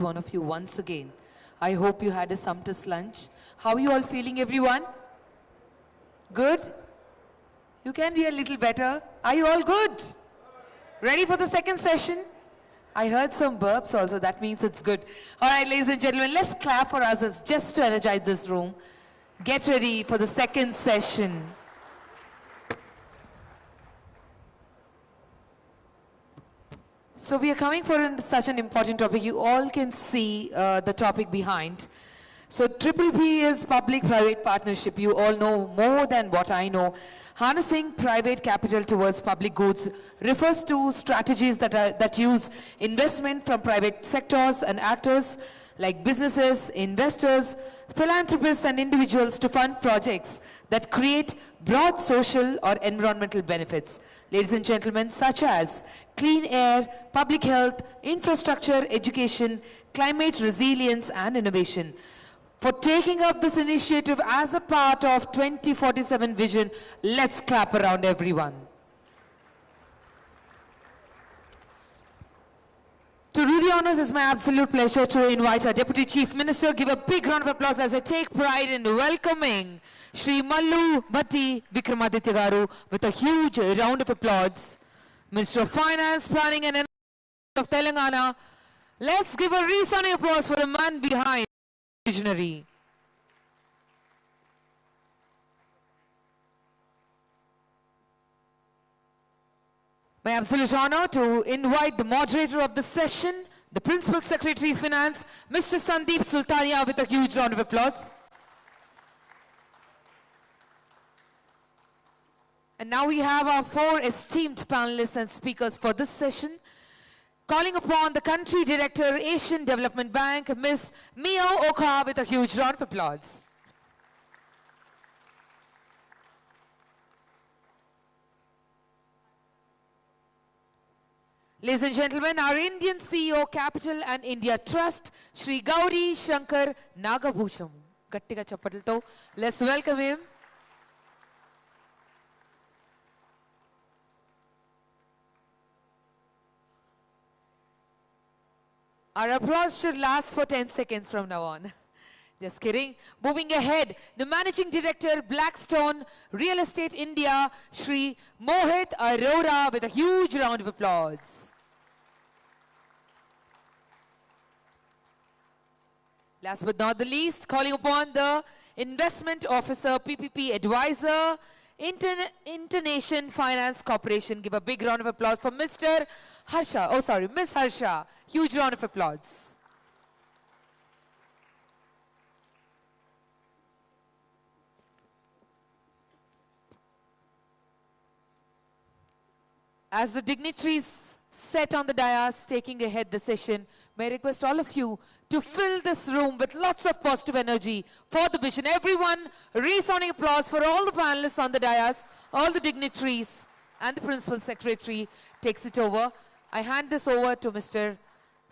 one of you once again. I hope you had a sumptuous lunch. How are you all feeling, everyone? Good? You can be a little better. Are you all good? Ready for the second session? I heard some burps also, that means it's good. All right, ladies and gentlemen, let's clap for ourselves just to energize this room. Get ready for the second session. So we are coming for such an important topic. You all can see the topic behind. So Triple P is public-private partnership. You all know more than what I know. Harnessing private capital towards public goods refers to strategies that use investment from private sectors and actors like businesses, investors, philanthropists and individuals to fund projects that create broad social or environmental benefits. Ladies and gentlemen, such as clean air, public health, infrastructure, education, climate resilience and innovation. For taking up this initiative as a part of 2047 vision, let's clap around everyone. To do the honors, it's my absolute pleasure to invite our Deputy Chief Minister. Give a big round of applause as I take pride in welcoming Shri Mallu Bhatti Vikramaditya Garu with a huge round of applause. Minister of Finance, Planning and Environment of Telangana. Let's give a resounding applause for the man behind the visionary. My absolute honor to invite the moderator of the session, the Principal Secretary Finance, Mr. Sandeep Sultania, with a huge round of applause. And now we have our four esteemed panelists and speakers for this session. Calling upon the Country Director, Asian Development Bank, Ms. Mio Oka, with a huge round of applause. Ladies and gentlemen, our Indian CEO, Capital and India Trust, Shri Gauri Shankar Nagabhusham. Gattiga chappatalto. Let's welcome him. Our applause should last for 10 seconds from now on. Just kidding. Moving ahead, the Managing Director, Blackstone Real Estate India, Shri Mohit Arora, with a huge round of applause. Last but not the least, calling upon the Investment Officer, PPP Advisor, Internation Finance Corporation. Give a big round of applause for Mr. Harsha. Oh, sorry, Miss Harsha. Huge round of applause. As the dignitaries set on the dais, taking ahead the session, may I request all of you to fill this room with lots of positive energy for the vision. Everyone, resounding applause for all the panelists on the dais, all the dignitaries, and the Principal Secretary takes it over. I hand this over to Mr.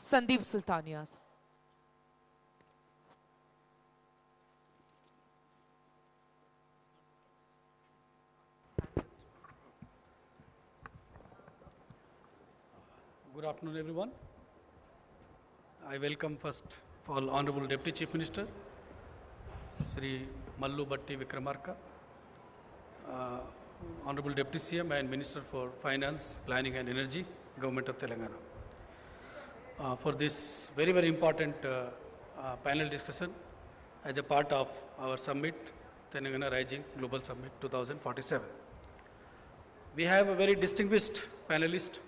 Sandeep Sultania. Good afternoon, everyone. I welcome first of all Honorable Deputy Chief Minister, Sri Mallu Bhatti Vikramarka, Honorable Deputy CM and Minister for Finance, Planning and Energy, Government of Telangana. For this very, very important panel discussion as a part of our summit, Telangana Rising Global Summit 2047. We have a very distinguished panelist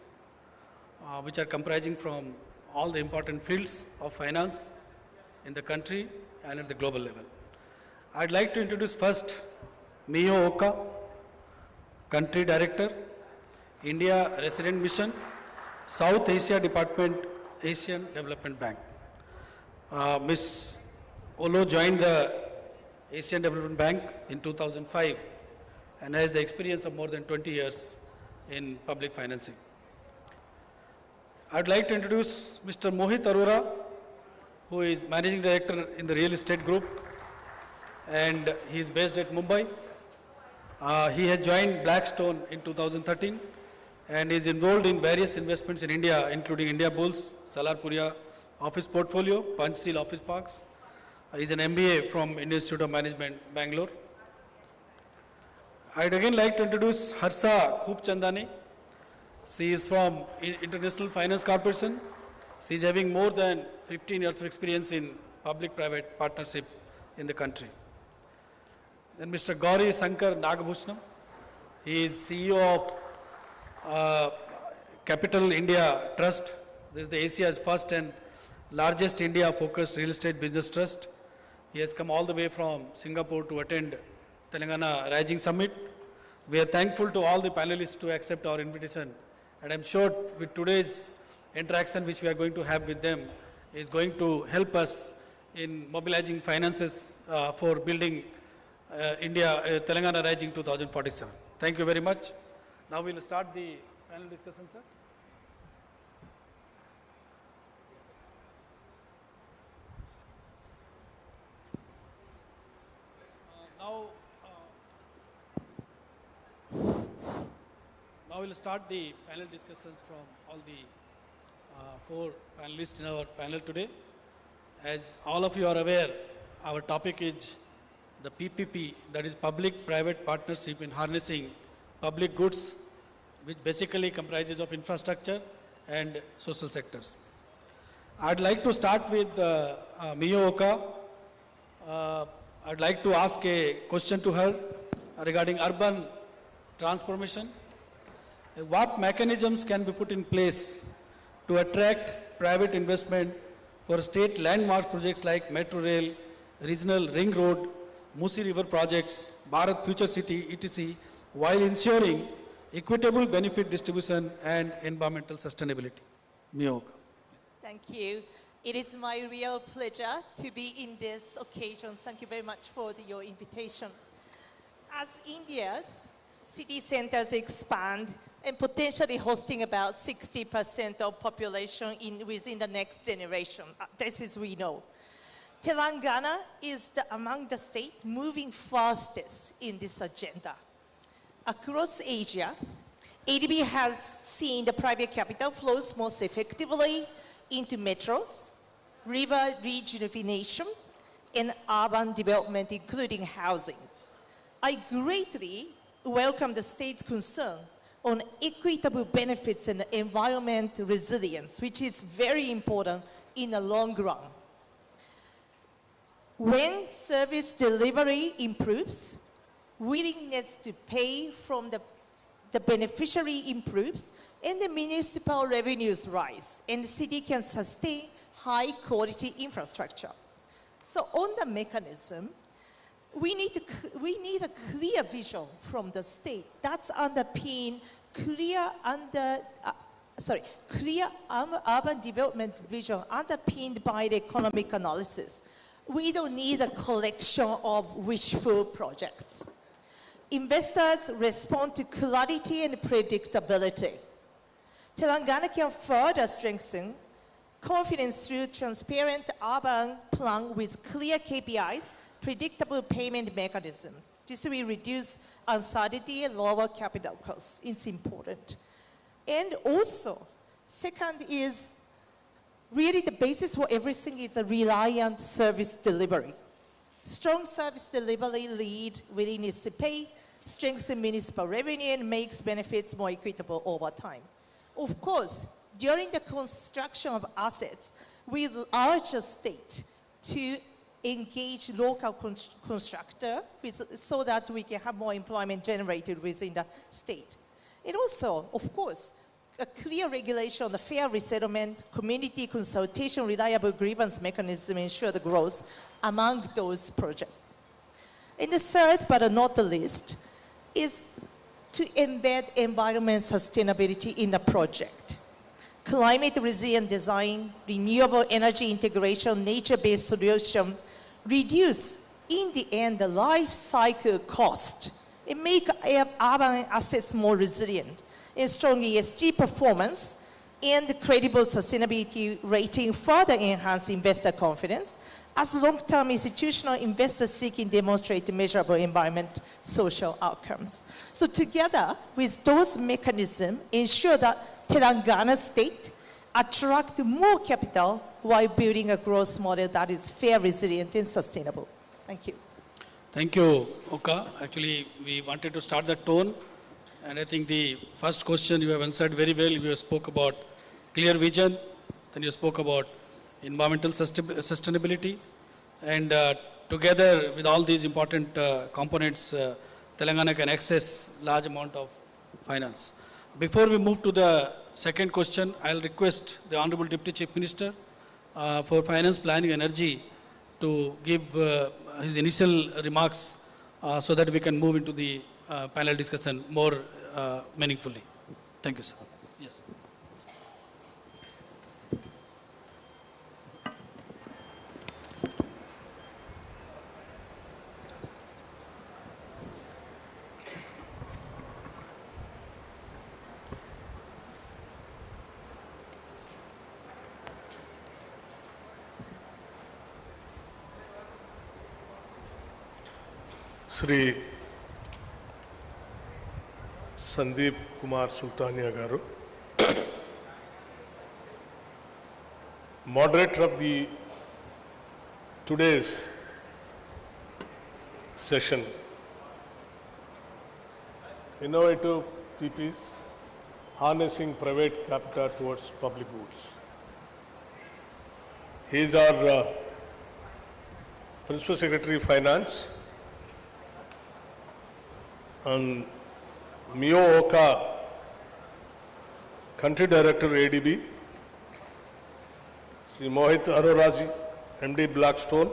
which are comprising from all the important fields of finance in the country and at the global level. I'd like to introduce first Mio Oka, Country Director, India Resident Mission, South Asia Department, Asian Development Bank. Ms. Olo joined the Asian Development Bank in 2005 and has the experience of more than 20 years in public financing. I'd like to introduce Mr. Mohit Arora, who is Managing Director in the Real Estate Group, and he is based at Mumbai. He has joined Blackstone in 2013 and is involved in various investments in India, including India Bulls, Salarpuria, office portfolio, Punch Steel Office Parks. He's an MBA from Indian Institute of Management, Bangalore. I'd again like to introduce Harsa Khoopchandani. She is from International Finance Corporation. She is having more than 15 years of experience in public-private partnership in the country. Then Mr. Gauri Sankar Nagabhushnam. He is CEO of Capital India Trust. This is the Asia's first and largest India-focused real estate business trust. He has come all the way from Singapore to attend Telangana Rising Summit. We are thankful to all the panelists to accept our invitation. And I'm sure with today's interaction which we are going to have with them is going to help us in mobilizing finances for building Telangana Rising 2047. Thank you very much. Now we'll start the panel discussion, sir. Now we'll start the panel discussions from all the four panelists in our panel today. As all of you are aware, our topic is the PPP, that is public-private partnership in harnessing public goods, which basically comprises of infrastructure and social sectors. I'd like to start with Miyooka. I'd like to ask a question to her regarding urban transformation. What mechanisms can be put in place to attract private investment for state landmark projects like Metro Rail, Regional Ring Road, Musi River projects, Bharat Future City, etc., while ensuring equitable benefit distribution and environmental sustainability? Miyooka. Thank you. It is my real pleasure to be in this occasion. Thank you very much for your invitation. As India's city centers expand and potentially hosting about 60% of population within the next generation, this is we know. Telangana is among the states moving fastest in this agenda. Across Asia, ADB has seen the private capital flows most effectively into metros, river rejuvenation, and urban development, including housing. I greatly welcome the state's concern on equitable benefits and environment resilience, which is very important in the long run. When service delivery improves, willingness to pay from the beneficiary improves, and the municipal revenues rise, and the city can sustain high quality infrastructure. So on the mechanism, we need a clear vision from the state that's underpin clear urban development vision underpinned by the economic analysis. We don't need a collection of wishful projects. Investors respond to clarity and predictability. Telangana can further strengthen confidence through transparent urban plan with clear KPIs, predictable payment mechanisms. This will reduce uncertainty and lower capital costs. It's important. And also, second is really the basis for everything is a reliant service delivery. Strong service delivery lead willingness to pay, strengthen municipal revenue, and makes benefits more equitable over time. Of course, during the construction of assets, we urge the state to engage local constructor so that we can have more employment generated within the state. And also, of course, a clear regulation on the fair resettlement, community consultation, reliable grievance mechanism ensure the growth among those projects. And the third, but not the least, is to embed environment sustainability in the project. Climate resilient design, renewable energy integration, nature-based solution, reduce, in the end, the life cycle cost and make urban assets more resilient. And strong ESG performance and credible sustainability rating further enhance investor confidence as long-term institutional investors seeking demonstrate measurable environment social outcomes. So together with those mechanisms, ensure that Telangana state attract more capital while building a growth model that is fair, resilient, and sustainable. Thank you. Thank you, Oka. Actually, we wanted to start the tone, and I think the first question you have answered very well. You spoke about clear vision, then you spoke about environmental sustainability, and together with all these important components, Telangana can access large amount of finance. Before we move to the second question, I'll request the Honorable Deputy Chief Minister for Finance, Planning, Energy to give his initial remarks so that we can move into the panel discussion more meaningfully. Thank you, sir. Yes. Sri Sandeep Kumar Sultania Garu, moderator of the today's session, innovative PPs, harnessing private capital towards public goods. He is our Principal Secretary of Finance, and Mio Oka, Country Director ADB, Sri Mohit Aroraji, MD Blackstone,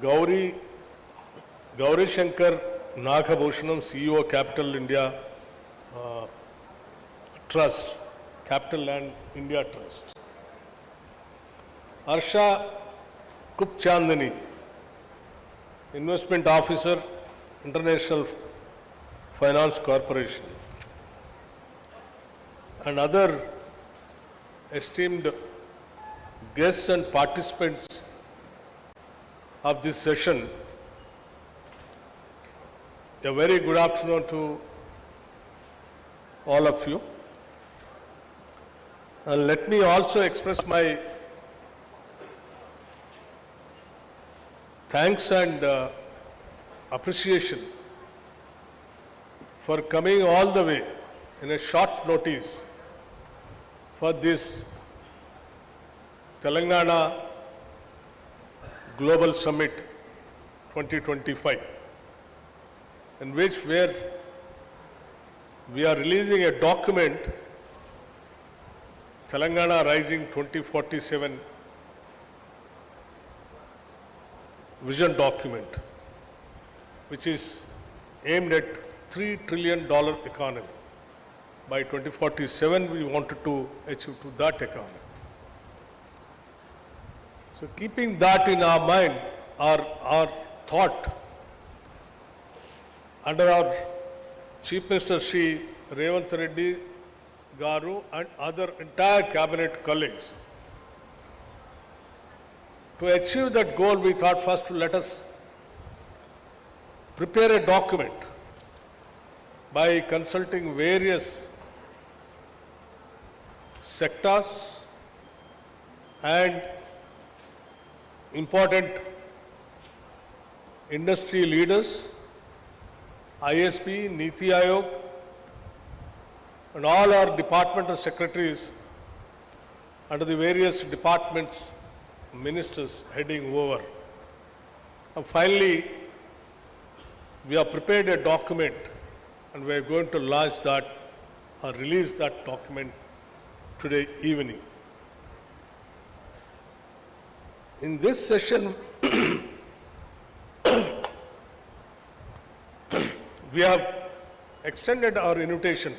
Gauri Shankar Nagabhushanam, CEO Capital India Trust, Capital Land India Trust, Harsha Kupchandani, Investment Officer, International Finance Corporation, and other esteemed guests and participants of this session. A very good afternoon to all of you. And let me also express my thanks and appreciation for coming all the way in a short notice for this Telangana Global Summit 2025, in which we are releasing a document, Telangana Rising 2047 vision document, which is aimed at $3 trillion economy. By 2047, we wanted to achieve to that economy. So keeping that in our mind, our thought, under our Chief Minister Shri Revanth Reddy Garu and other entire cabinet colleagues, to achieve that goal, we thought first let us prepare a document by consulting various sectors and important industry leaders, ISP, Niti Aayog, and all our departmental secretaries under the various departments, ministers heading over. And finally, we have prepared a document and we are going to launch that or release that document today evening. In this session, we have extended our invitation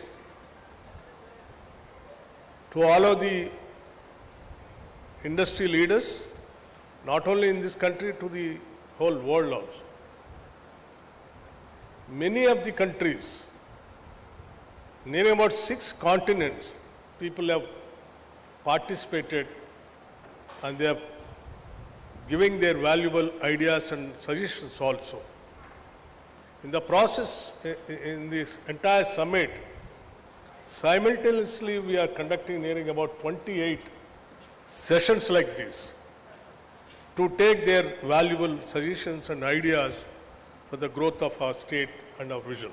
to all of the industry leaders, not only in this country, to the whole world also. Many of the countries, nearly about 6 continents, people have participated and they are giving their valuable ideas and suggestions also. In the process, in this entire summit, Simultaneously, we are conducting nearing about 28 sessions like this to take their valuable suggestions and ideas for the growth of our state and our vision.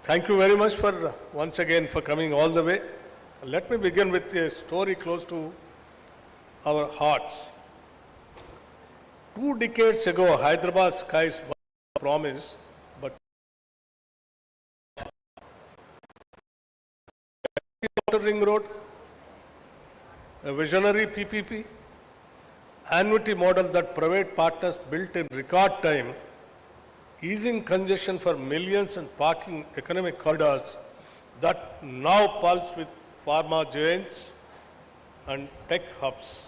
Thank you very much for once again for coming all the way. Let me begin with a story close to our hearts. 2 decades ago, Hyderabad skies promise, but Outer Ring Road, a visionary PPP, annuity model that private partners built in record time, easing congestion for millions and parking economic corridors that now pulse with pharma giants and tech hubs.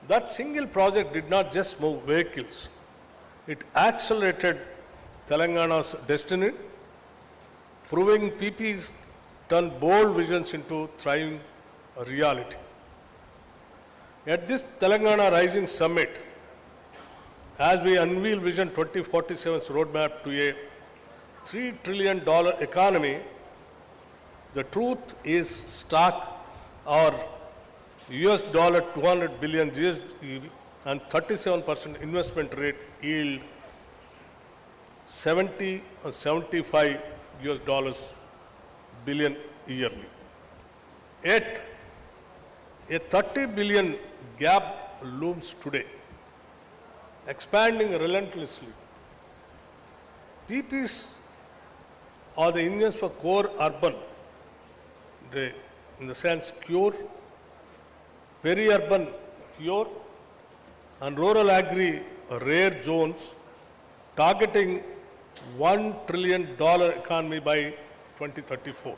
That single project did not just move vehicles, it accelerated Telangana's destiny, proving PPs turn bold visions into thriving reality. At this Telangana Rising Summit, as we unveil Vision 2047's roadmap to a $3 trillion economy, the truth is stark. Our US dollar 200 billion GST and 37% investment rate yield 70 or 75 US dollars billion yearly. Yet, a 30 billion gap looms today, expanding relentlessly. PPs are the engines for core urban, in the sense cure, peri-urban pure, and rural agri rare zones, targeting $1 trillion economy by 2034.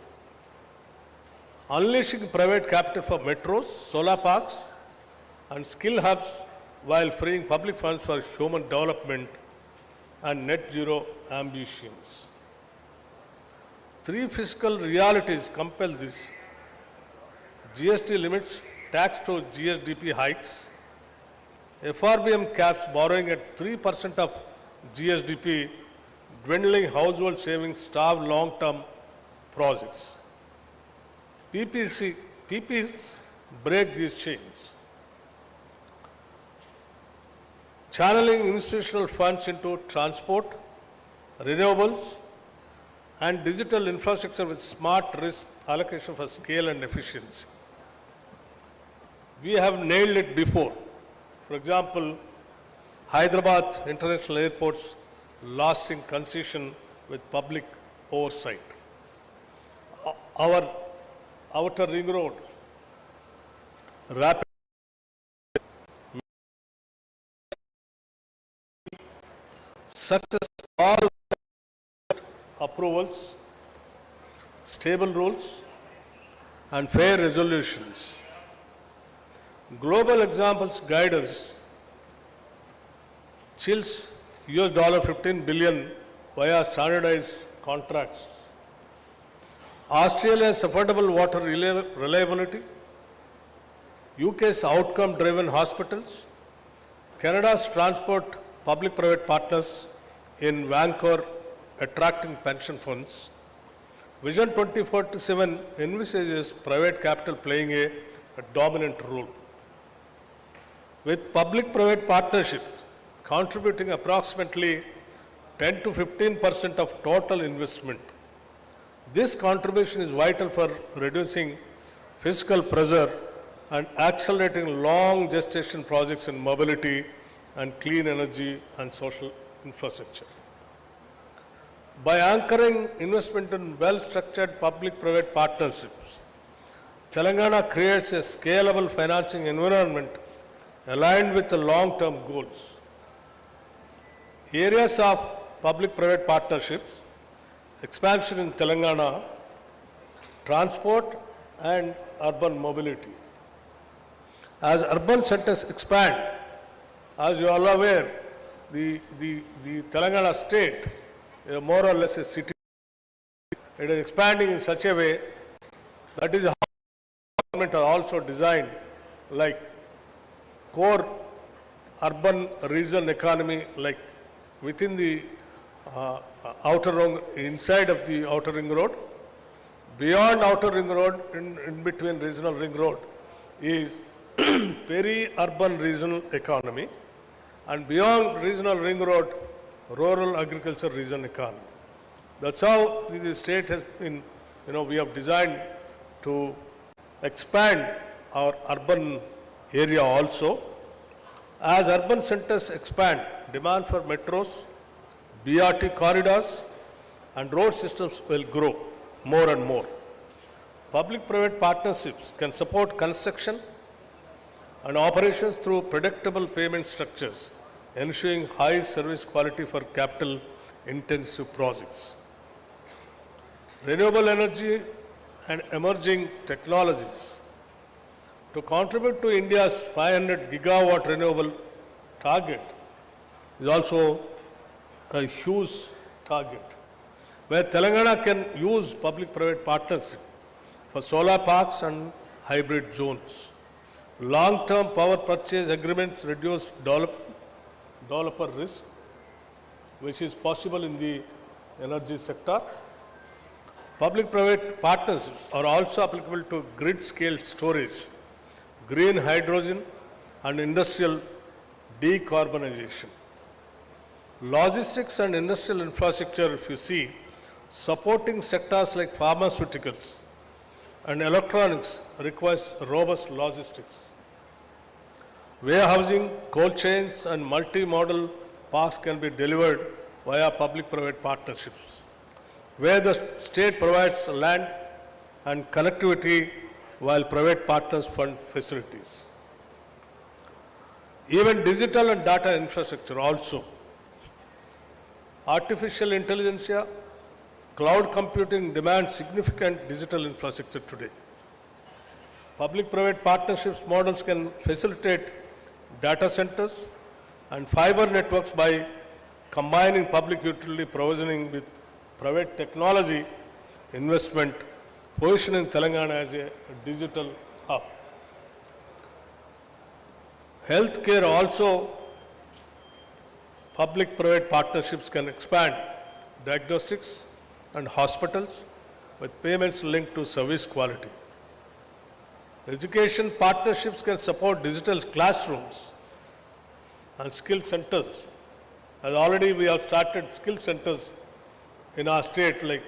Unleashing private capital for metros, solar parks, and skill hubs while freeing public funds for human development and net zero ambitions. 3 fiscal realities compel this: GST limits, tax to GSDP hikes, FRBM caps borrowing at 3% of GSDP, dwindling household savings, starve long-term projects. PPs break these chains, channeling institutional funds into transport, renewables, and digital infrastructure with smart risk allocation for scale and efficiency. We have nailed it before. For example, Hyderabad International Airport's lasting concession with public oversight. Our Outer Ring Road, rapid success, all approvals, stable rules, and fair resolutions. Global examples guide us. Chills $15 billion via standardized contracts. Australia's affordable water reliability, UK's outcome-driven hospitals, Canada's transport public-private partners in Vancouver attracting pension funds. Vision 2047 envisages private capital playing a dominant role, with public-private partnerships contributing approximately 10 to 15% of total investment. This contribution is vital for reducing fiscal pressure and accelerating long gestation projects in mobility and clean energy and social infrastructure. By anchoring investment in well-structured public-private partnerships, Telangana creates a scalable financing environment aligned with the long-term goals. Areas of public-private partnerships: expansion in Telangana, transport and urban mobility. As urban centers expand, as you are all aware, the Telangana state is more or less a city. It is expanding in such a way that is how government are also designed, like core urban regional economy like within the outer ring, inside of the outer ring road. Beyond outer ring road, in between regional ring road, is peri-urban regional economy, and beyond regional ring road, rural agriculture region economy. That's how the state has been, we have designed to expand our urban area also. As urban centers expand, demand for metros, BRT corridors, and road systems will grow more and more. Public-private partnerships can support construction and operations through predictable payment structures, ensuring high service quality for capital-intensive projects. Renewable energy and emerging technologies. To contribute to India's 500 gigawatt renewable target is also a huge target, where Telangana can use public-private partnership for solar parks and hybrid zones. Long-term power purchase agreements reduce developer risk, which is possible in the energy sector. Public-private partnerships are also applicable to grid-scale storage, green hydrogen, and industrial decarbonization. Logistics and industrial infrastructure, if you see, supporting sectors like pharmaceuticals and electronics requires robust logistics. Warehousing, cold chains, and multi-modal parks can be delivered via public-private partnerships, where the state provides land and connectivity while private partners fund facilities. Even digital and data infrastructure also. Artificial intelligence, cloud computing demands significant digital infrastructure today. Public-private partnerships models can facilitate data centers and fiber networks by combining public utility provisioning with private technology investment, positioning Telangana as a digital hub. Healthcare also, public-private partnerships can expand diagnostics and hospitals with payments linked to service quality. Education partnerships can support digital classrooms and skill centers. As already we have started skill centers in our state, like,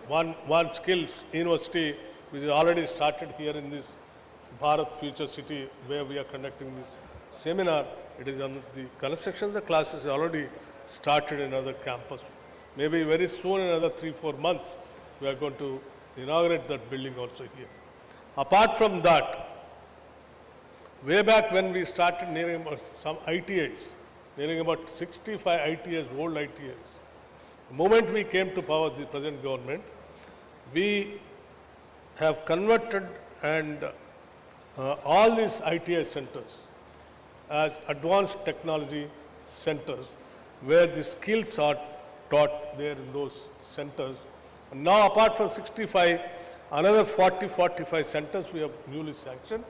one skills university, which is already started here in this Bharat Future City, where we are conducting this seminar. It is on the construction of the classes already started in other campus. Maybe very soon, in another 3-4 months, we are going to inaugurate that building also here. Apart from that, way back when we started nearing about some ITIs, nearing about 65 ITIs, old ITIs, the moment we came to power, the present government, we have converted and all these ITI centers as advanced technology centers, where the skills are taught there in those centers. And now, apart from 65, another 40-45 centers we have newly sanctioned,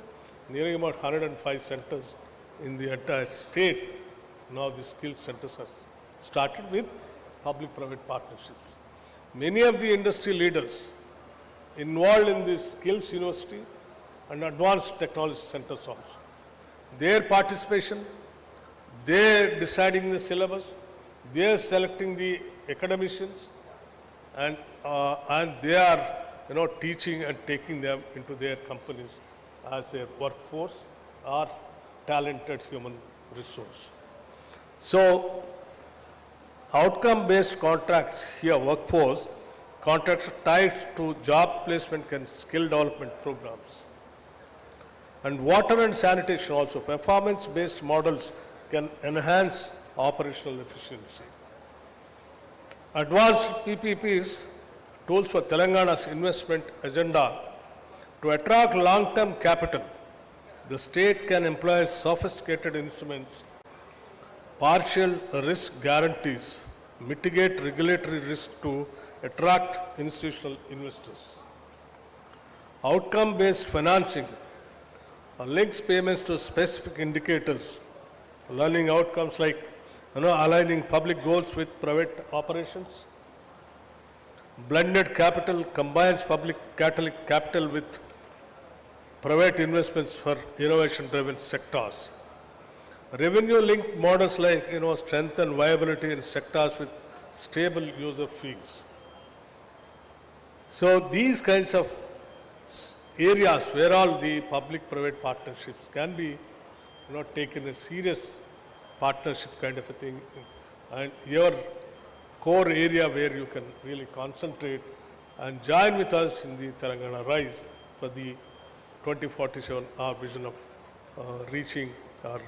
nearing about 105 centers in the entire state. Now the skills centers are started with public-private partnerships. Many of the industry leaders involved in this skills university and advanced technology centers also. Their participation, they deciding the syllabus, they are selecting the academicians, and they are teaching and taking them into their companies as their workforce or talented human resource. So, outcome-based contracts here, workforce contracts tied to job placement and skill development programs. And water and sanitation also, performance-based models can enhance operational efficiency. Advanced PPPs, tools for Telangana's investment agenda. To attract long-term capital, the state can employ sophisticated instruments, partial risk guarantees, mitigate regulatory risk to attract institutional investors. Outcome-based financing links payments to specific indicators, learning outcomes like aligning public goals with private operations. Blended capital combines public capital with private investments for innovation-driven sectors. Revenue-linked models like, strengthen viability in sectors with stable user fees. So these kinds of areas where all the public-private partnerships can be, taken a serious partnership kind of a thing, and your core area where you can really concentrate and join with us in the Telangana Rise for the 2047 our vision of reaching our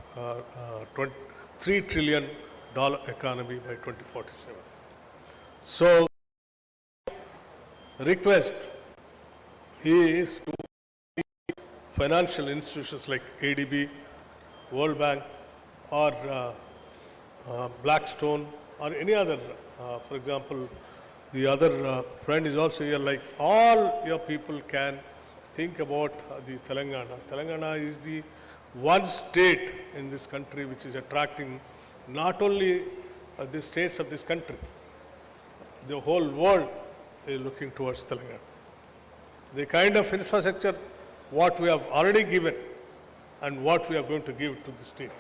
$3 trillion economy by 2047. So, request is to financial institutions like ADB, World Bank, or Blackstone, or any other, for example, the other friend is also here, like all your people can think about the Telangana. Telangana is the one state in this country which is attracting not only the states of this country, the whole world is looking towards Telangana. The kind of infrastructure what we have already given and what we are going to give to the state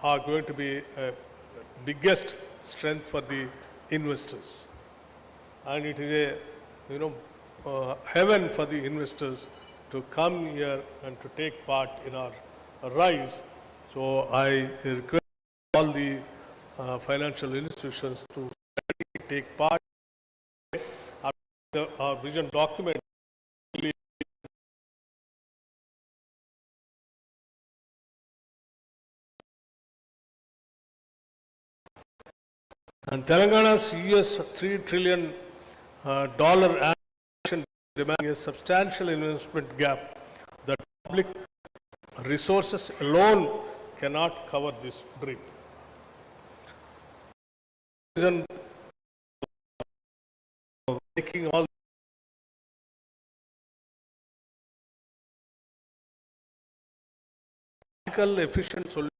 are going to be a biggest strength for the investors. And it is a heaven for the investors to come here and to take part in our rise. So I request all the financial institutions to take part. Our vision document and Telangana's $3 trillion action demanding a substantial investment gap that public resources alone cannot cover this dream. Making all efficient solutions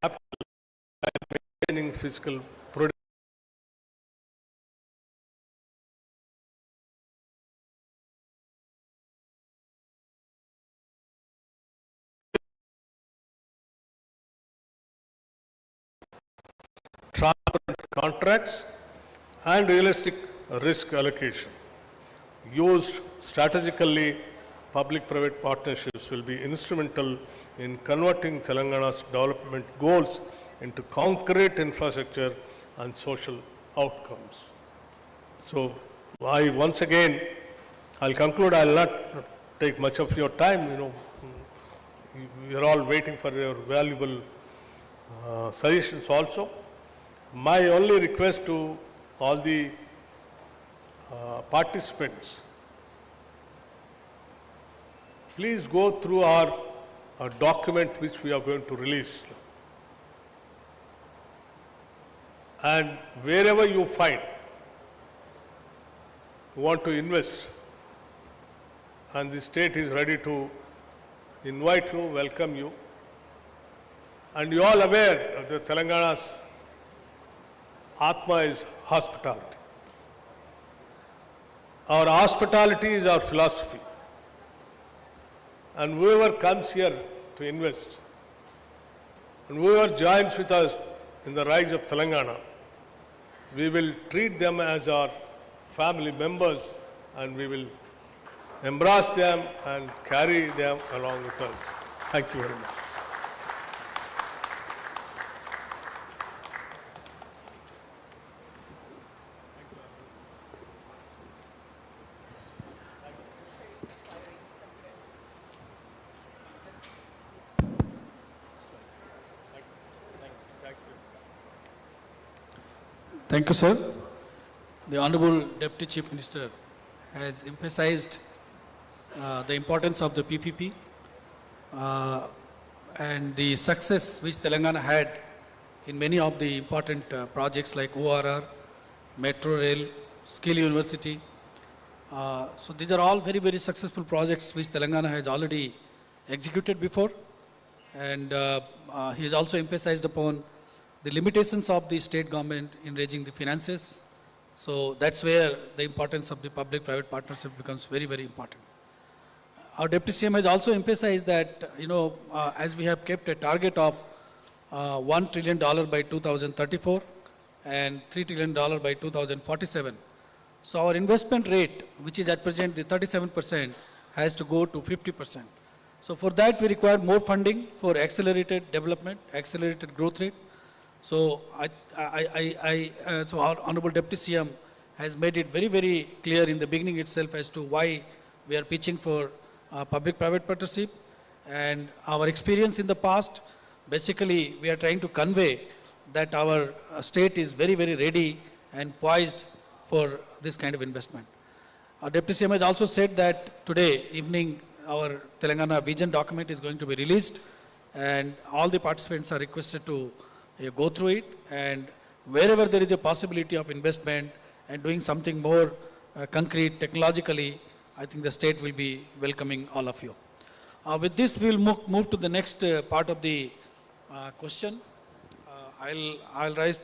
by maintaining physical production. Transparent contracts and realistic risk allocation. Used strategically, public-private partnerships will be instrumental in converting Telangana's development goals into concrete infrastructure and social outcomes. So, once again, I'll conclude. I'll not take much of your time. We are all waiting for your valuable suggestions also. My only request to all the participants, please go through our document which we are going to release. And wherever you find you want to invest and the state is ready to invite you, welcome you. And you all aware that Telangana's Atma is hospitality. Our hospitality is our philosophy. And whoever comes here to invest, and whoever joins with us in the rise of Telangana, we will treat them as our family members and we will embrace them and carry them along with us. Thank you very much. Thank you, sir. The Honorable Deputy Chief Minister has emphasized the importance of the PPP and the success which Telangana had in many of the important projects like ORR, Metro Rail, Skill University. So these are all very, very successful projects which Telangana has already executed before. And he has also emphasized upon the limitations of the state government in raising the finances. So that's where the importance of the public-private partnership becomes very, very important. Our Deputy CM has also emphasized that, as we have kept a target of $1 trillion by 2034 and $3 trillion by 2047. So our investment rate, which is at present the 37%, has to go to 50%. So for that, we require more funding for accelerated development, accelerated growth rate. So so our Honorable Deputy CM has made it very, very clear in the beginning itself as to why we are pitching for public-private partnership. And our experience in the past, basically, we are trying to convey that our state is very, very ready and poised for this kind of investment. Our Deputy CM has also said that today evening, our Telangana vision document is going to be released, and all the participants are requested to go through it, and wherever there is a possibility of investment and doing something more concrete technologically, I think the state will be welcoming all of you. With this, we will move to the next part of the question. I'll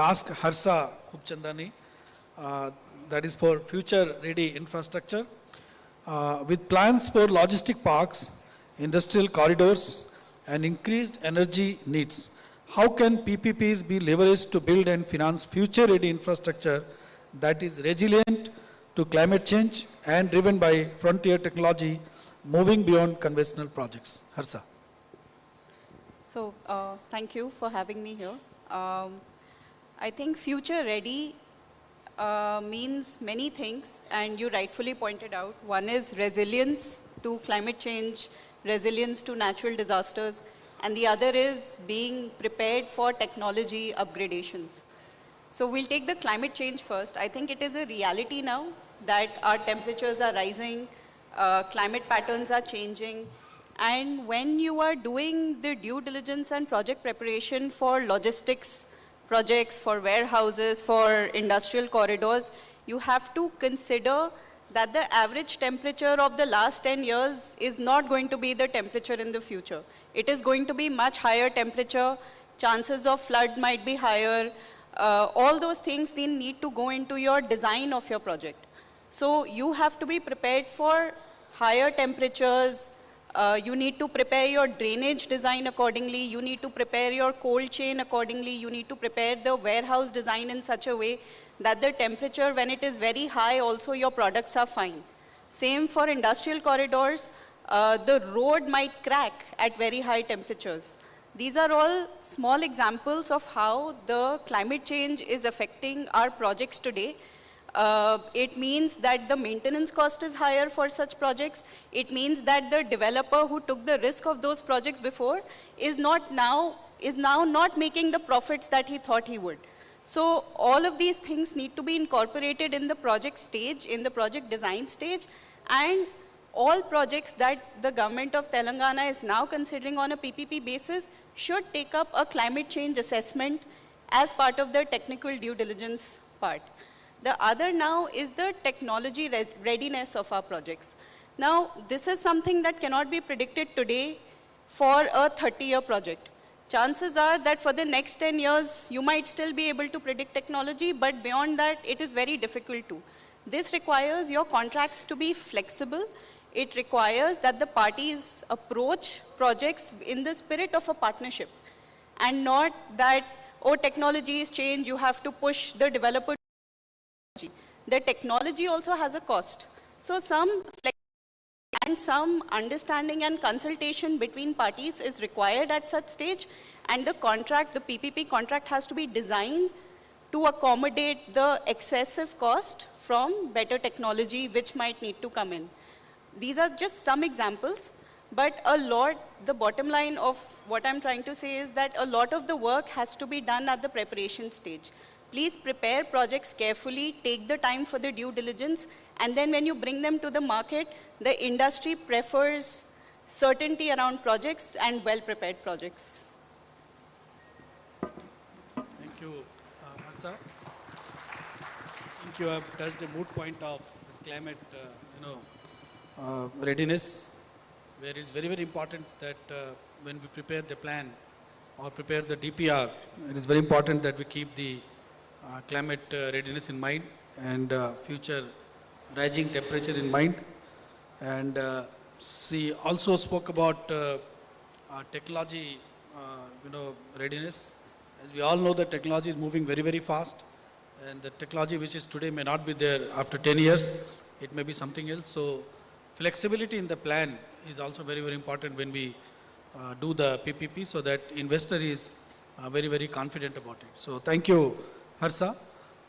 ask Harsa Khubchandani, that is for future ready infrastructure. With plans for logistic parks, industrial corridors, and increased energy needs, how can PPPs be leveraged to build and finance future ready infrastructure that is resilient to climate change and driven by frontier technology moving beyond conventional projects? Harsa. So, thank you for having me here. I think future ready means many things, and you rightfully pointed out. One is resilience to climate change, resilience to natural disasters, and the other is being prepared for technology upgradations. So we'll take the climate change first. I think it is a reality now that our temperatures are rising, climate patterns are changing, and when you are doing the due diligence and project preparation for logistics projects, for warehouses, for industrial corridors, you have to consider that the average temperature of the last 10 years is not going to be the temperature in the future. It is going to be much higher temperature, chances of flood might be higher, all those things need to go into your design of your project. So you have to be prepared for higher temperatures, you need to prepare your drainage design accordingly, you need to prepare your cold chain accordingly, you need to prepare the warehouse design in such a way that the temperature, when it is very high, also your products are fine. Same for industrial corridors, the road might crack at very high temperatures. These are all small examples of how the climate change is affecting our projects today. It means that the maintenance cost is higher for such projects. It means that the developer who took the risk of those projects before is now not making the profits that he thought he would. So all of these things need to be incorporated in the project stage, in the project design stage, and all projects that the government of Telangana is now considering on a PPP basis should take up a climate change assessment as part of the technical due diligence part. The other now is the technology readiness of our projects. Now, this is something that cannot be predicted today for a 30-year project. Chances are that for the next 10 years, you might still be able to predict technology, but beyond that, it is very difficult to. This requires your contracts to be flexible. It requires that the parties approach projects in the spirit of a partnership and not that, oh, technology is changed, you have to push the developer. The technology also has a cost. So some flexibility and some understanding and consultation between parties is required at such stage, and the contract, the PPP contract, has to be designed to accommodate the excessive cost from better technology which might need to come in. These are just some examples, but the bottom line of what I'm trying to say is that a lot of the work has to be done at the preparation stage. Please prepare projects carefully, take the time for the due diligence, and then when you bring them to the market, the industry prefers certainty around projects and well-prepared projects. Thank you, Harsa. I think you have touched the moot point of this climate, readiness, where it's very, very important that when we prepare the plan, or prepare the DPR, it is very important that we keep the climate readiness in mind and future rising temperature in mind. And she also spoke about technology, readiness. As we all know, the technology is moving very, very fast, and the technology which is today may not be there after 10 years. It may be something else. So flexibility in the plan is also very, very important when we do the PPP, so that investor is very, very confident about it. So thank you, Harsha.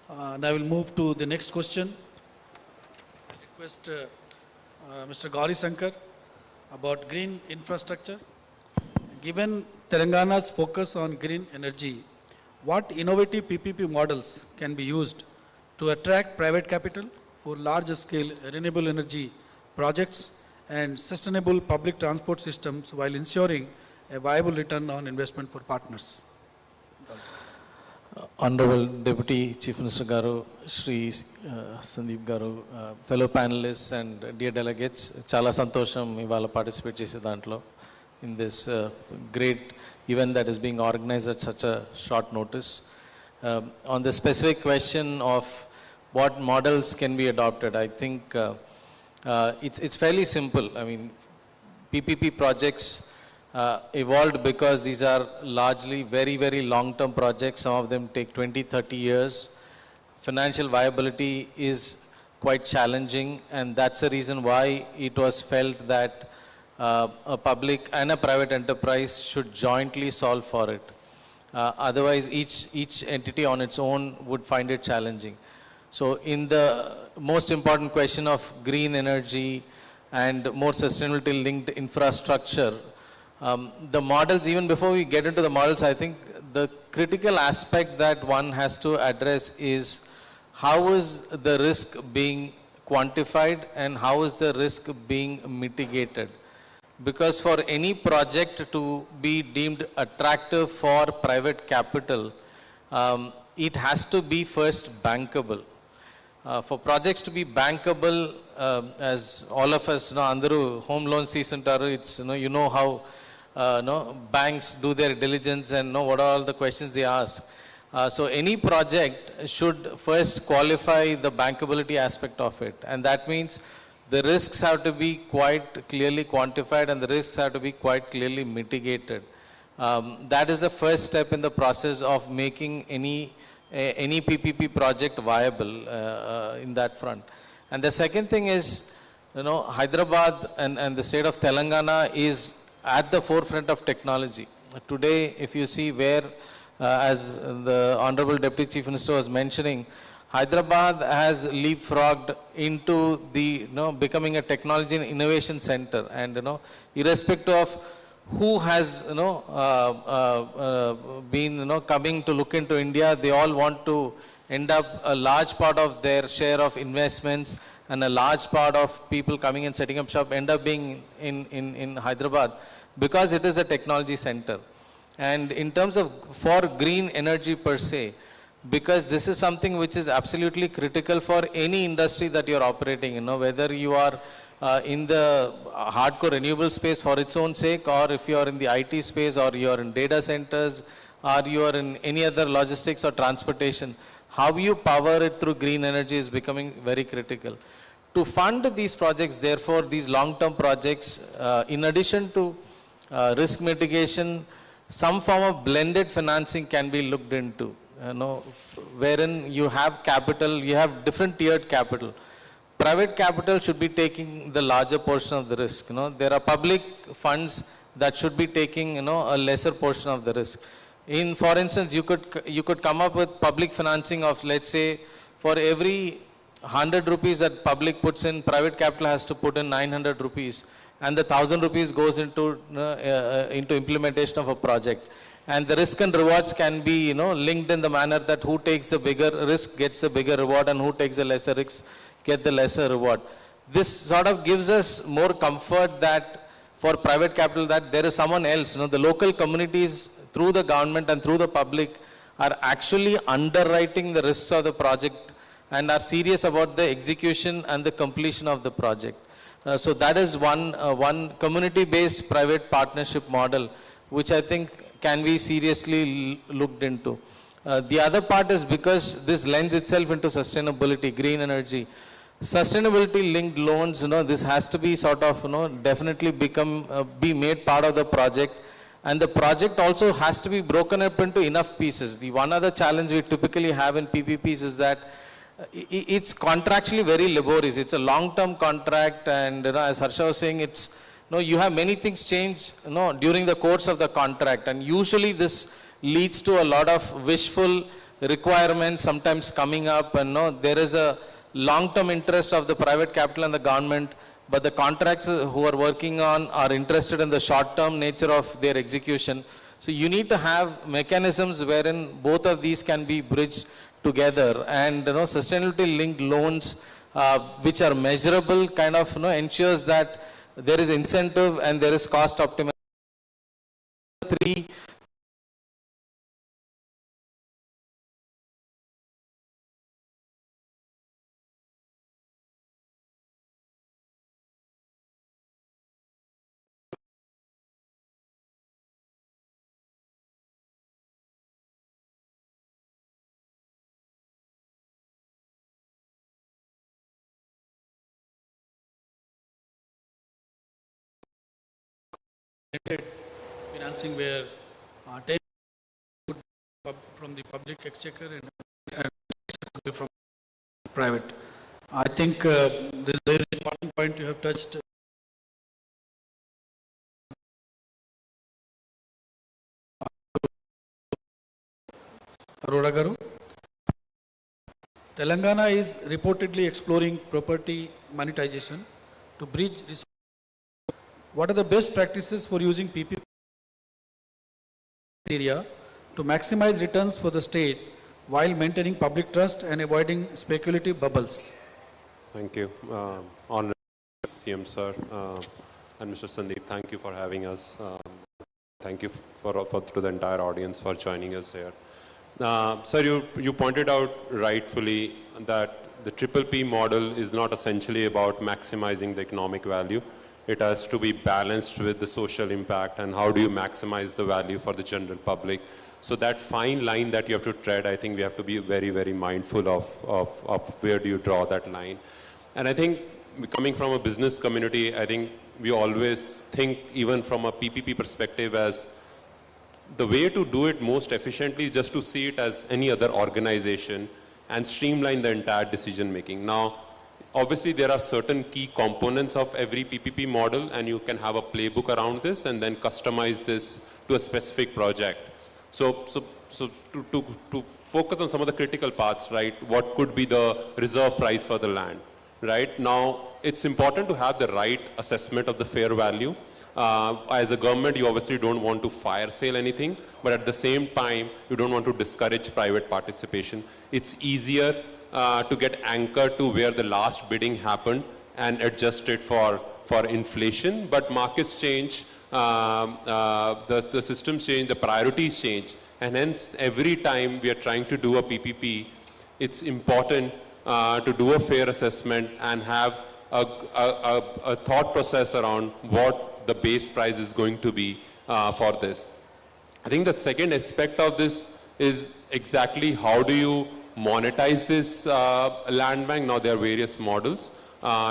And I will move to the next question. I request Mr. Gauri Sankar about green infrastructure. Given Telangana's focus on green energy, what innovative PPP models can be used to attract private capital for large-scale renewable energy projects and sustainable public transport systems while ensuring a viable return on investment for partners? Honorable Deputy Chief Minister Garu, Shri Sandeep Garu, fellow panelists and dear delegates, chala santosham ivala participate chese dantlo in this great event that is being organized at such a short notice. On the specific question of what models can be adopted, I think it's fairly simple. I mean, PPP projects evolved because these are largely very, very long-term projects. Some of them take 20, 30 years. Financial viability is quite challenging, and that's the reason why it was felt that a public and a private enterprise should jointly solve for it. Otherwise, each entity on its own would find it challenging. So in the most important question of green energy and more sustainability linked infrastructure, the models, even before we get into the models, I think the critical aspect that one has to address is how is the risk being quantified and how is the risk being mitigated. Because for any project to be deemed attractive for private capital, it has to be first bankable. For projects to be bankable, as all of us know, andaru home loans teesuntaru, it's you know how banks do their diligence and know what are all the questions they ask. So any project should first qualify the bankability aspect of it, and that means the risks have to be quite clearly quantified and the risks have to be quite clearly mitigated. That is the first step in the process of making any PPP project viable in that front. And the second thing is, Hyderabad and the state of Telangana is at the forefront of technology. Today, if you see where, as the Honorable Deputy Chief Minister was mentioning, Hyderabad has leapfrogged into the, becoming a technology and innovation center. And, irrespective of who has, been, coming to look into India, they all want to end up a large part of their share of investments and a large part of people coming and setting up shop end up being in Hyderabad because it is a technology center. And in terms of for green energy per se, because this is something which is absolutely critical for any industry that you're operating in, whether you are in the hardcore renewable space for its own sake, or if you are in the IT space, or you are in data centers, or you are in any other logistics or transportation, how you power it through green energy is becoming very critical. To fund these projects, therefore, these long-term projects, in addition to risk mitigation, some form of blended financing can be looked into. Wherein you have capital, you have different tiered capital. Private capital should be taking the larger portion of the risk. There are public funds that should be taking, a lesser portion of the risk. For instance, you could come up with public financing of, let's say, for every 100 rupees that public puts in, private capital has to put in 900 rupees, and the 1,000 rupees goes into implementation of a project. And the risk and rewards can be, linked in the manner that who takes the bigger risk gets a bigger reward and who takes the lesser risk get the lesser reward. This sort of gives us more comfort that for private capital that there is someone else, the local communities through the government and through the public are actually underwriting the risks of the project and are serious about the execution and the completion of the project. So that is one community-based private partnership model, which I think can be seriously looked into. The other part is because this lends itself into sustainability, green energy. Sustainability linked loans, this has to be sort of, definitely be made part of the project. And the project also has to be broken up into enough pieces. The one other challenge we typically have in PPPs is that it's contractually very laborious. It's a long-term contract, and as Harsha was saying, you have many things change during the course of the contract, and usually this leads to a lot of wishful requirements sometimes coming up, and there is a long-term interest of the private capital and the government, but the contracts who are working on are interested in the short-term nature of their execution. So you need to have mechanisms wherein both of these can be bridged together, and sustainability linked loans which are measurable kind of ensures that there is incentive and there is cost optimization. Three, financing where 10 from the public exchequer and from private. I think this is a very important point you have touched. Arora Garu. Telangana is reportedly exploring property monetization to bridge resources. What are the best practices for using PPP area to maximize returns for the state while maintaining public trust and avoiding speculative bubbles? Thank you. Honorable CM Sir and Mr. Sandeep, thank you for having us. Thank you to the entire audience for joining us here. Sir, you pointed out rightfully that the triple P model is not essentially about maximizing the economic value. It has to be balanced with the social impact and how do you maximize the value for the general public. So that fine line that you have to tread, I think we have to be very, very mindful of where do you draw that line. And I think coming from a business community, I think we always think even from a PPP perspective as the way to do it most efficiently is just to see it as any other organization and streamline the entire decision making. Now, obviously, there are certain key components of every PPP model, and you can have a playbook around this and then customize this to a specific project. So to focus on some of the critical parts, right? What could be the reserve price for the land, right? Now, it's important to have the right assessment of the fair value. As a government, you obviously don't want to fire sale anything, but at the same time, you don't want to discourage private participation. It's easier to get anchored to where the last bidding happened and adjust it for inflation, but markets change, the systems change, the priorities change, and hence every time we are trying to do a PPP, it's important to do a fair assessment and have a thought process around what the base price is going to be for this. I think the second aspect of this is exactly how do you monetize this land bank. Now there are various models.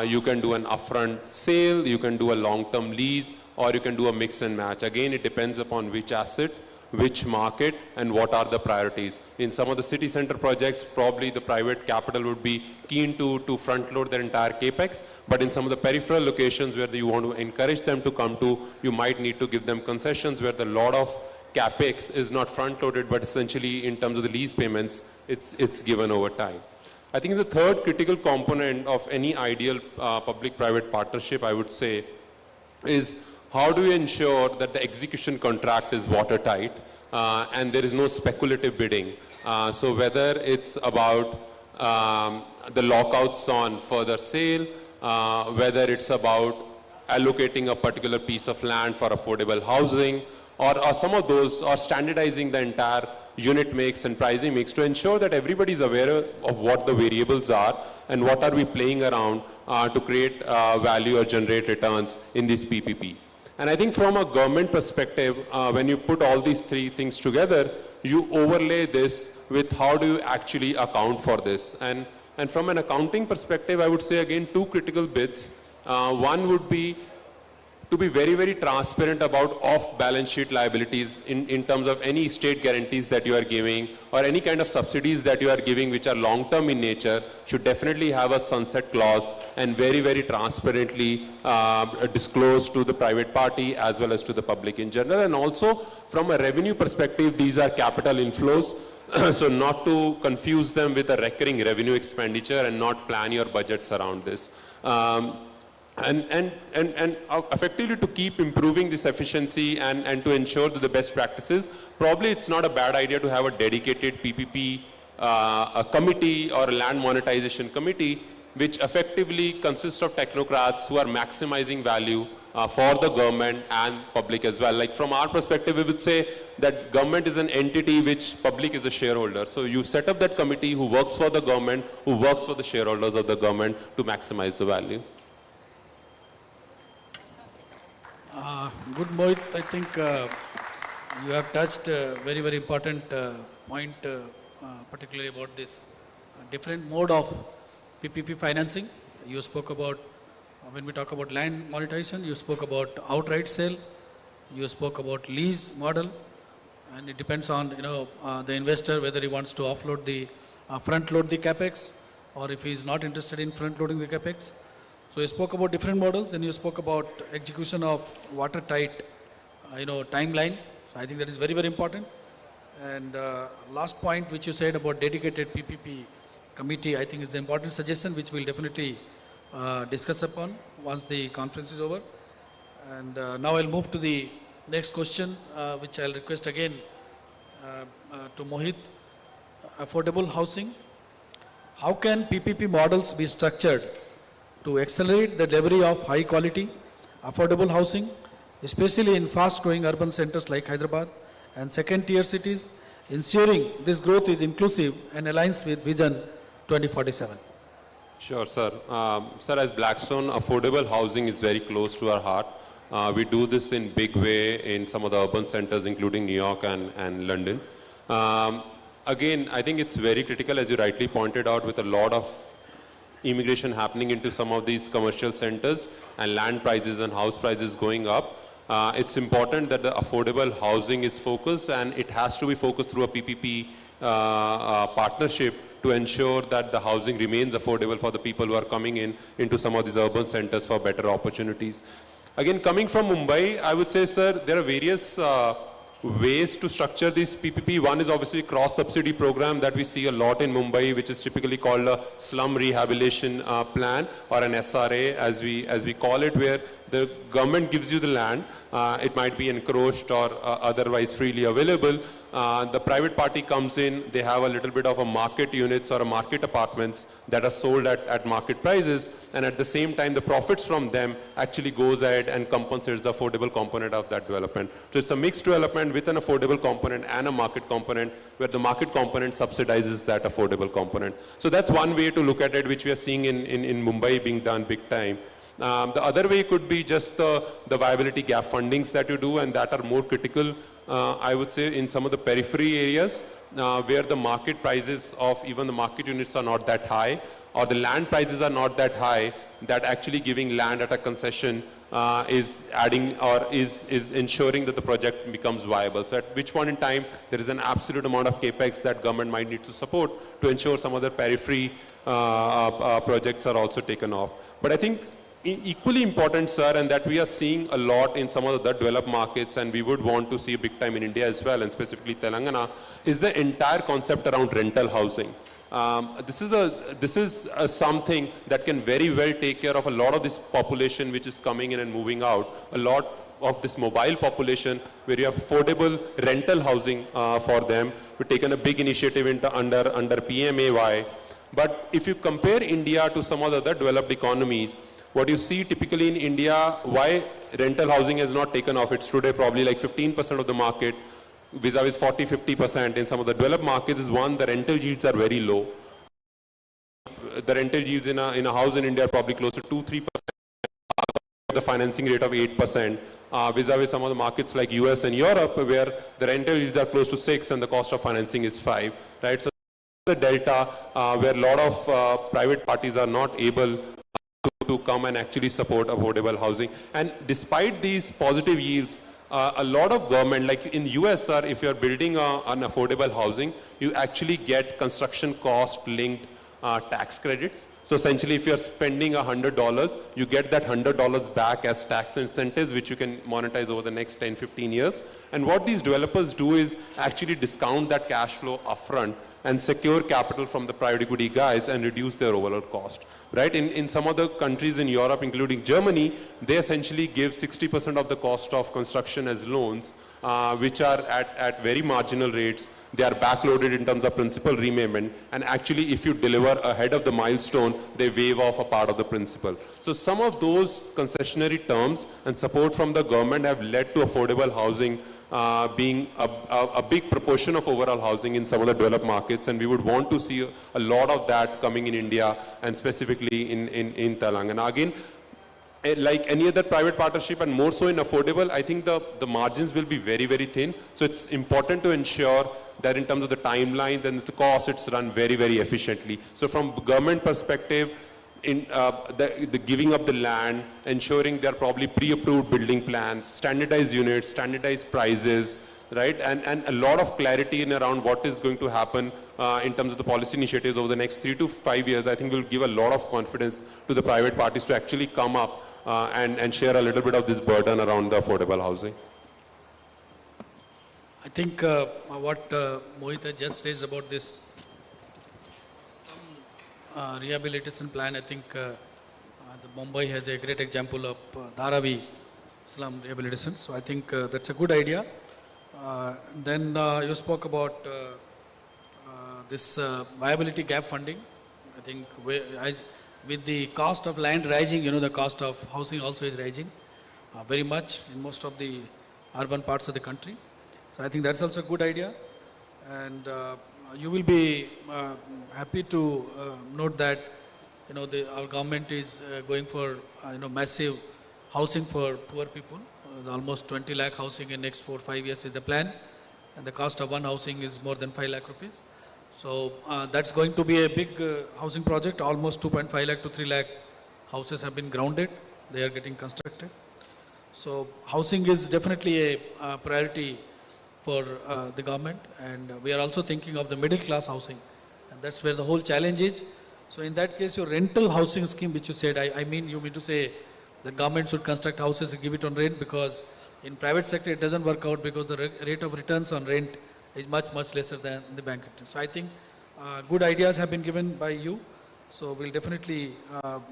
You can do an upfront sale, you can do a long-term lease, or you can do a mix and match. Again, it depends upon which asset, which market, and what are the priorities. In some of the city center projects, probably the private capital would be keen to front load their entire capex, but in some of the peripheral locations where you want to encourage them to come to, you might need to give them concessions where the lot of capex is not front loaded, but essentially in terms of the lease payments, it's given over time. I think the third critical component of any ideal public-private partnership, I would say, is how do we ensure that the execution contract is watertight and there is no speculative bidding. So whether it's about the lockouts on further sale, whether it's about allocating a particular piece of land for affordable housing, or some of those, or standardizing the entire unit mix and pricing mix to ensure that everybody is aware of what the variables are and what are we playing around to create value or generate returns in this PPP. And I think from a government perspective, when you put all these three things together, you overlay this with how do you actually account for this. And from an accounting perspective, I would say again two critical bits. One would be to be very, very transparent about off-balance sheet liabilities in terms of any state guarantees that you are giving or any kind of subsidies that you are giving which are long-term in nature should definitely have a sunset clause and very, very transparently disclosed to the private party as well as to the public in general. And also from a revenue perspective, these are capital inflows. So not to confuse them with a recurring revenue expenditure and not plan your budgets around this. And effectively to keep improving this efficiency and to ensure that the best practices, probably it's not a bad idea to have a dedicated PPP a committee or a land monetization committee which effectively consists of technocrats who are maximizing value for the government and public as well. Like from our perspective, we would say that government is an entity which public is a shareholder. So you set up that committee who works for the government, who works for the shareholders of the government to maximize the value. Good, Mohit. I think you have touched a very, very important point, particularly about this different mode of PPP financing. You spoke about, when we talk about land monetization, you spoke about outright sale, you spoke about lease model, and it depends on, the investor whether he wants to offload the, front load the capex, or if he is not interested in front loading the capex. So you spoke about different models, then you spoke about execution of watertight, timeline. So I think that is very, very important. And last point which you said about dedicated PPP committee, I think is an important suggestion which we'll definitely discuss upon once the conference is over. And now I'll move to the next question, which I'll request again to Mohit. Affordable housing. How can PPP models be structured to accelerate the delivery of high quality, affordable housing, especially in fast growing urban centers like Hyderabad and second tier cities, ensuring this growth is inclusive and aligns with Vision 2047? Sure, sir. Sir, as Blackstone, affordable housing is very close to our heart. We do this in big way in some of the urban centers, including New York and London. Again, I think it's very critical, as you rightly pointed out, with a lot of immigration happening into some of these commercial centers and land prices and house prices going up. It's important that the affordable housing is focused, and it has to be focused through a PPP partnership to ensure that the housing remains affordable for the people who are coming into some of these urban centers for better opportunities. Again, coming from Mumbai, I would say, sir, there are various ways to structure this PPP. One is obviously cross-subsidy program that we see a lot in Mumbai, which is typically called a slum rehabilitation plan, or an SRA as we call it, where the government gives you the land. It might be encroached or otherwise freely available. The private party comes in, they have a little bit of a market units or a market apartments that are sold at market prices, and at the same time the profits from them actually goes ahead and compensates the affordable component of that development. So it's a mixed development with an affordable component and a market component, where the market component subsidizes that affordable component. So that's one way to look at it, which we are seeing in Mumbai being done big time. The other way could be just the viability gap fundings that you do, and that are more critical, I would say, in some of the periphery areas where the market prices of even the market units are not that high, or the land prices are not that high, that actually giving land at a concession is adding or is ensuring that the project becomes viable. So at which point in time there is an absolute amount of capex that government might need to support to ensure some other periphery projects are also taken off. But I think equally important, sir, and that we are seeing a lot in some of the developed markets, and we would want to see big time in India as well, and specifically Telangana, is the entire concept around rental housing. This is something that can very well take care of a lot of this population which is coming in and moving out. A lot of this mobile population where you have affordable rental housing for them. We've taken a big initiative under PMAY. But if you compare India to some of the other developed economies, what you see typically in India, why rental housing has not taken off, it's today probably like 15% of the market, vis-a-vis 40-50% in some of the developed markets, is one, the rental yields are very low. The rental yields in a house in India are probably close to 2-3%, the financing rate of 8%. vis-a-vis some of the markets like US and Europe, where the rental yields are close to 6 and the cost of financing is 5, right? So the delta where a lot of private parties are not able to come and actually support affordable housing. And despite these positive yields, a lot of government, like in US, sir, if you're building an affordable housing, you actually get construction cost linked tax credits. So essentially, if you're spending $100, you get that $100 back as tax incentives, which you can monetize over the next 10, 15 years. And what these developers do is actually discount that cash flow upfront and secure capital from the private equity guys and reduce their overall cost, right? In some other countries in Europe, including Germany, they essentially give 60% of the cost of construction as loans, which are at very marginal rates. They are backloaded in terms of principal repayment, and actually if you deliver ahead of the milestone, they waive off a part of the principal. So some of those concessionary terms and support from the government have led to affordable housing being a big proportion of overall housing in some of the developed markets, and we would want to see a lot of that coming in India and specifically in Telangana. Again, like any other private partnership and more so in affordable, I think the margins will be very, very thin. So it's important to ensure that in terms of the timelines and the cost, it's run very, very efficiently. So from government perspective, in the giving up the land, ensuring there are probably pre-approved building plans, standardized units, standardized prices, right? And a lot of clarity in around what is going to happen in terms of the policy initiatives over the next 3 to 5 years, I think will give a lot of confidence to the private parties to actually come up and share a little bit of this burden around the affordable housing. I think what Mohit just raised about this rehabilitation plan, I think the Mumbai has a great example of Dharavi slum rehabilitation. So I think that's a good idea. Then you spoke about this viability gap funding. I think with the cost of land rising, you know, the cost of housing also is rising very much in most of the urban parts of the country. So I think that's also a good idea. And you will be happy to note that, you know, our government is going for, you know, massive housing for poor people. Almost 20 lakh housing in next 4 or 5 years is the plan. And the cost of one housing is more than 5 lakh rupees. So that's going to be a big housing project. Almost 2.5 lakh to 3 lakh houses have been grounded. They are getting constructed. So housing is definitely a priority for the government, and we are also thinking of the middle class housing, and that's where the whole challenge is. So in that case, your rental housing scheme, which you said, I mean, you mean to say the government should construct houses and give it on rent, because in private sector it doesn't work out because the rate of returns on rent is much, much lesser than the bank interest. So I think good ideas have been given by you. So we'll definitely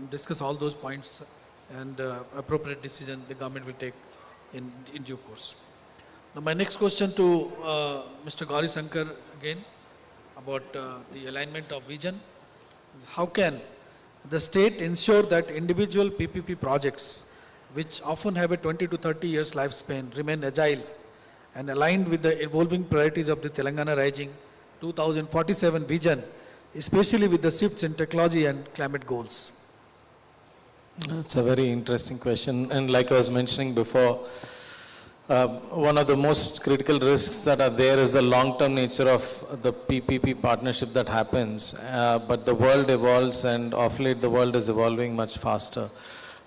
discuss all those points, and appropriate decision the government will take in due course. Now my next question to Mr. Gauri Shankar again about the alignment of vision. How can the state ensure that individual PPP projects, which often have a 20 to 30 years lifespan, remain agile and aligned with the evolving priorities of the Telangana Rising 2047 vision, especially with the shifts in technology and climate goals? That's a very interesting question. And like I was mentioning before, one of the most critical risks that are there is the long-term nature of the PPP partnership that happens. But the world evolves, and of late the world is evolving much faster.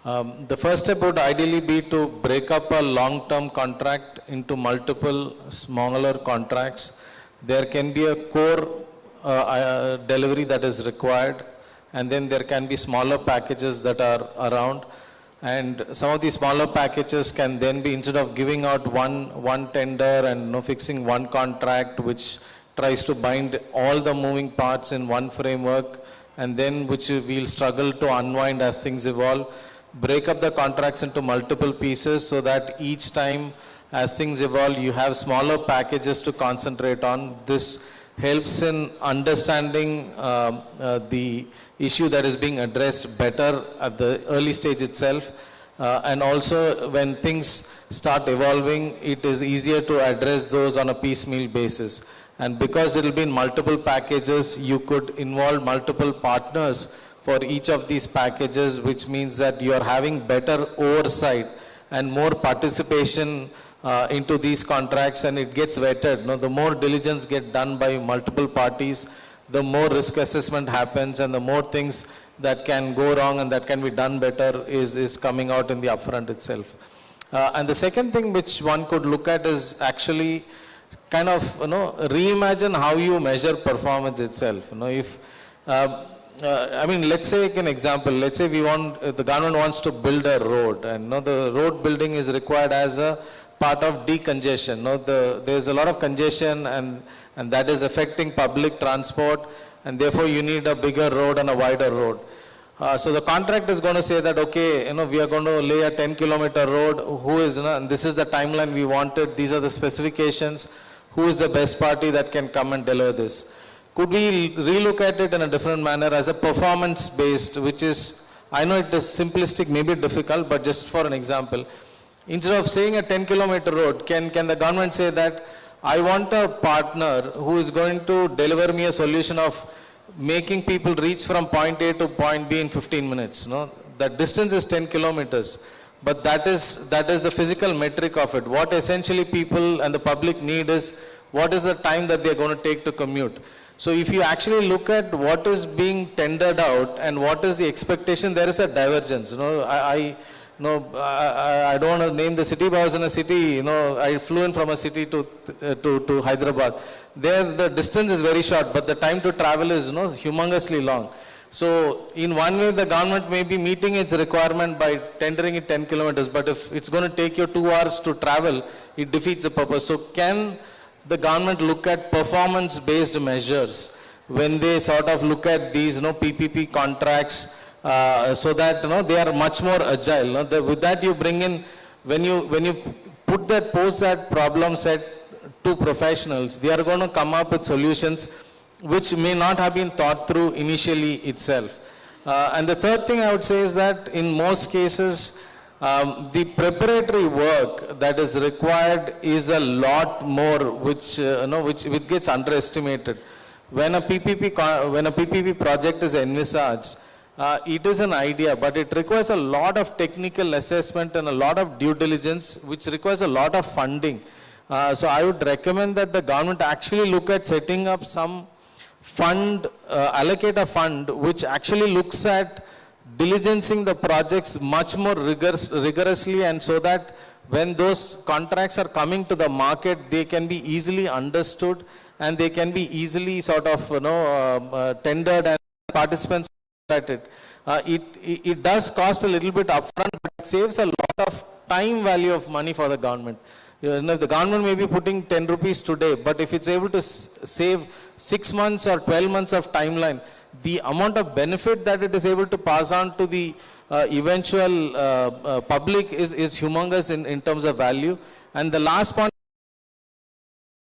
The first step would ideally be to break up a long-term contract into multiple smaller contracts. There can be a core delivery that is required, and then there can be smaller packages that are around. And some of these smaller packages can then be, instead of giving out one tender and fixing one contract which tries to bind all the moving parts in one framework, and then which we'll struggle to unwind as things evolve, break up the contracts into multiple pieces so that each time as things evolve you have smaller packages to concentrate on. This helps in understanding the issue that is being addressed better at the early stage itself. And also when things start evolving, it is easier to address those on a piecemeal basis. And because it will be in multiple packages, you could involve multiple partners for each of these packages, which means that you are having better oversight and more participation into these contracts, and it gets vetted. The more diligence get done by multiple parties, the more risk assessment happens, and the more things that can go wrong and that can be done better is coming out in the upfront itself. And the second thing which one could look at is actually kind of reimagine how you measure performance itself. If I mean, let's say an example. Let's say the government wants to build a road, and the road building is required as a part of decongestion. There's a lot of congestion, and that is affecting public transport, and therefore you need a bigger road and a wider road. So the contract is going to say that, okay, we are going to lay a 10-kilometer road. Who is, and this is the timeline we wanted. These are the specifications. Who is the best party that can come and deliver this? Could we relook at it in a different manner as a performance-based, which is, I know it is simplistic, maybe difficult, but just for an example, instead of saying a 10-kilometer road, can the government say that I want a partner who is going to deliver me a solution of making people reach from point A to point B in 15 minutes. That distance is 10 kilometers, but that is the physical metric of it. What essentially people and the public need is what is the time that they are going to take to commute. So if you actually look at what is being tendered out and what is the expectation, there is a divergence. I don't want to name the city, but I was in a city, I flew in from a city to Hyderabad. There the distance is very short, but the time to travel is humongously long. So in one way, the government may be meeting its requirement by tendering it 10 kilometers, but if it's going to take you 2 hours to travel, it defeats the purpose. So can the government look at performance-based measures when they sort of look at these PPP contracts, so that they are much more agile. With that you bring in, when you pose that problem set to professionals, they are going to come up with solutions which may not have been thought through initially itself. And the third thing I would say is that in most cases, the preparatory work that is required is a lot more, which gets underestimated. When a PPP project is envisaged, it is an idea, but it requires a lot of technical assessment and a lot of due diligence, which requires a lot of funding. So I would recommend that the government actually look at setting up some fund, allocate a fund which actually looks at diligencing the projects much more rigorously, and so that when those contracts are coming to the market, they can be easily understood and they can be easily sort of tendered and participants at it. It does cost a little bit upfront, but it saves a lot of time value of money for the government. The government may be putting 10 rupees today, but if it's able to save 6 months or 12 months of timeline, the amount of benefit that it is able to pass on to the eventual public is humongous in terms of value. And the last point,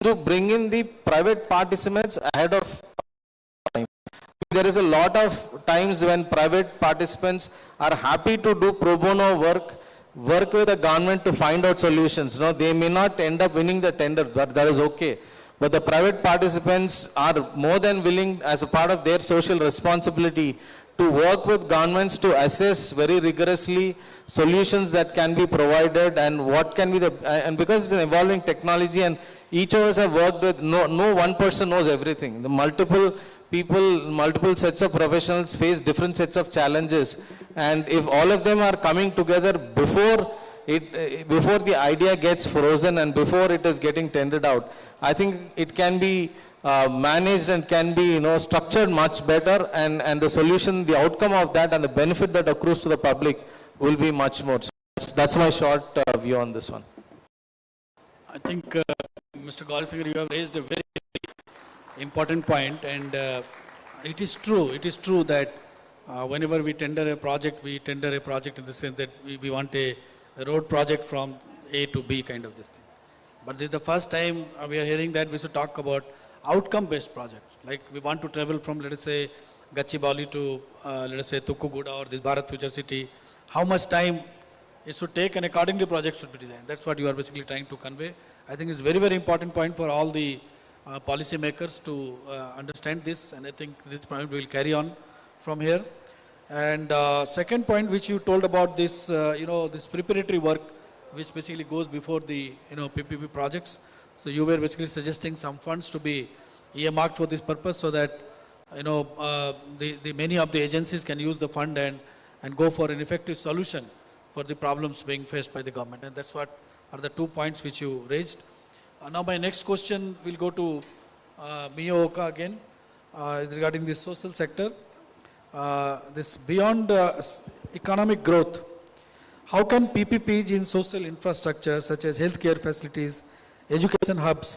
to bring in the private participants ahead of time. There is a lot of times when private participants are happy to do pro bono work with the government to find out solutions. They may not end up winning the tender, but that is okay. But the private participants are more than willing, as a part of their social responsibility, to work with governments to assess very rigorously solutions that can be provided and what can be and because it's an evolving technology and each of us have worked with, no one person knows everything. The multiple people, multiple sets of professionals face different sets of challenges, and if all of them are coming together before the idea gets frozen and before it is getting tendered out, I think it can be managed and can be structured much better, and the solution, the outcome of that and the benefit that accrues to the public will be much more. So that's my short view on this one. I think Mr. Gaurav, you have raised a very important point, and it is true that whenever we tender a project in the sense that we want a road project from A to B kind of this thing. But this is the first time we are hearing that we should talk about outcome-based projects. Like we want to travel from, let us say, Gachibowli to, let us say, Tukkuguda or this Bharat Future City. How much time it should take, and accordingly projects should be designed. That's what you are basically trying to convey. I think it's a very, very important point for all the policy makers to understand this, and I think this point will carry on from here. And second point which you told about this, this preparatory work which basically goes before the PPP projects. So you were basically suggesting some funds to be earmarked for this purpose, so that the many of the agencies can use the fund and go for an effective solution for the problems being faced by the government. And that's what are the 2 points which you raised. Now my next question will go to Miyoka again, is regarding the social sector. This beyond economic growth, how can PPPs in social infrastructure such as healthcare facilities, education hubs,